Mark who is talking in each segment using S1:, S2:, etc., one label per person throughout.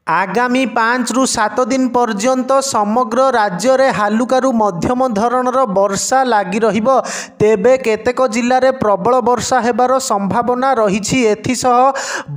S1: आगामी 5 ରୁ 7 दिन पर्यंत समग्र राज्य रे हालुकारु मध्यम धरणर वर्षा लागी रहिबो। तेबे केतेक जिल्ला रे प्रबल वर्षा हेबार संभावना रहिछि। एथिसह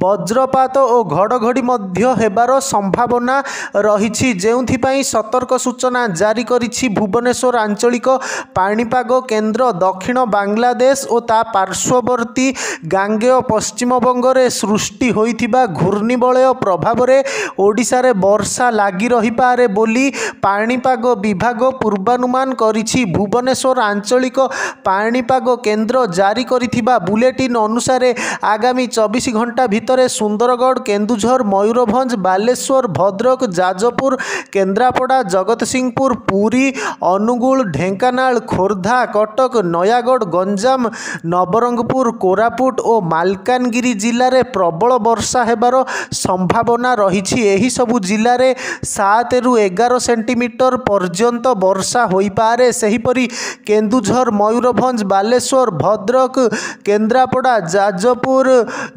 S1: वज्रपात और घड़घड़ी मध्य हेबार संभावना रहिछि, जेउथि पई सतर्क सूचना जारी करिछि भुवनेश्वर आंचलिक पाणीपाग केन्द्र। दक्षिण बांग्लादेश और ता पार्श्ववर्ती गांगेय पश्चिमबंग रे सृष्टि होइथिबा घूर्णिबलय प्रभाव रे ओडिशा रे वर्षा लागी रही पारे बोली पाणीपाग विभाग पूर्वानुमान करिछि। भुवनेश्वर आंचलिक पाणीपाग केन्द्र जारी करिथिबा बुलेटिन अनुसार आगामी 24 घंटा भितर सुंदरगढ़, केन्दुझर, मयूरभंज, बालेश्वर, भद्रक, जाजपुर, केन्द्रापड़ा, जगतसिंहपुर, पुरी, अनुगुल, ढेंकानाल, खोर्धा, कटक, नयागढ़, गंजाम, नवरंगपुर, कोरापुट और मालकानगिरी जिले में प्रबल वर्षा हेबार संभावना रही। एही सबु जिले में 7 ରୁ 11 सेंटीमीटर पर्यंत वर्षा होई पारे। सेहीपरि केन्दुझर, मयूरभंज, बालेश्वर, भद्रक, केन्द्रापड़ा, जाजपुर,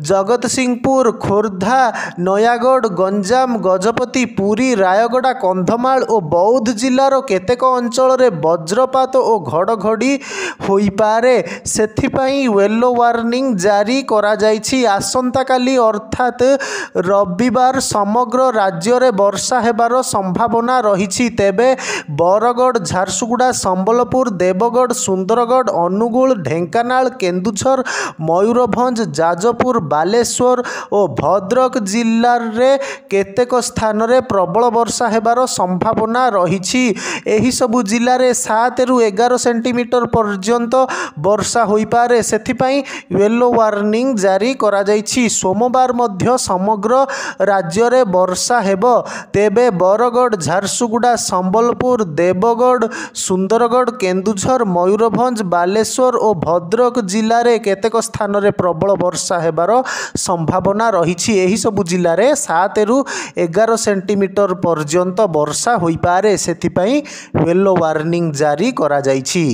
S1: जगतसिंहपुर, खोर्धा, नयागढ़, गंजाम, गजपति, पुरी, रायगड़ा, कंधमाल और बौद्ध जिलार केतेक अंचल रे वज्रपात और घड़घड़ी होई पारे। सेथिपाई येलो वार्निंग जारी करा जाइछि। आसंता काली अर्थात रविवार समग्र राज्य रे वर्षा हेबार संभावना रहिछि। तेबे बरगढ़, झारसुगुड़ा, संबलपुर, देवगढ़, सुंदरगढ़, अनुगुल, ढेंकानाल, केन्दुझर, मयूरभंज, जाजपुर, बालेश्वर और भद्रक जिल्ला रे केतेक स्थान रे प्रबल वर्षा हेबार संभावना रहिछि। एही सबु जिल्ला रे 7 ରୁ 11 सेंटीमीटर पर्यंत वर्षा होई पारे। सेथिपाई येलो वार्निंग जारी करा जाइछि। सोमवार मध्य समग्र राज्य रे वर्षा हेबो। तेबे बरगढ़, झारसुगुड़ा, संबलपुर, देवगढ़, सुंदरगढ़, केन्दुझर, मयूरभंज, बालेश्वर और भद्रक जिल्ला रे केतेक स्थान रे प्रबल वर्षा हेबार संभावना रहिछि। एही सबु जिल्ला रे 7 ରୁ 11 सेंटीमीटर पर्यंत वर्षा होई पारे। सेथिपाई येलो वार्निंग जारी करा जाइछि।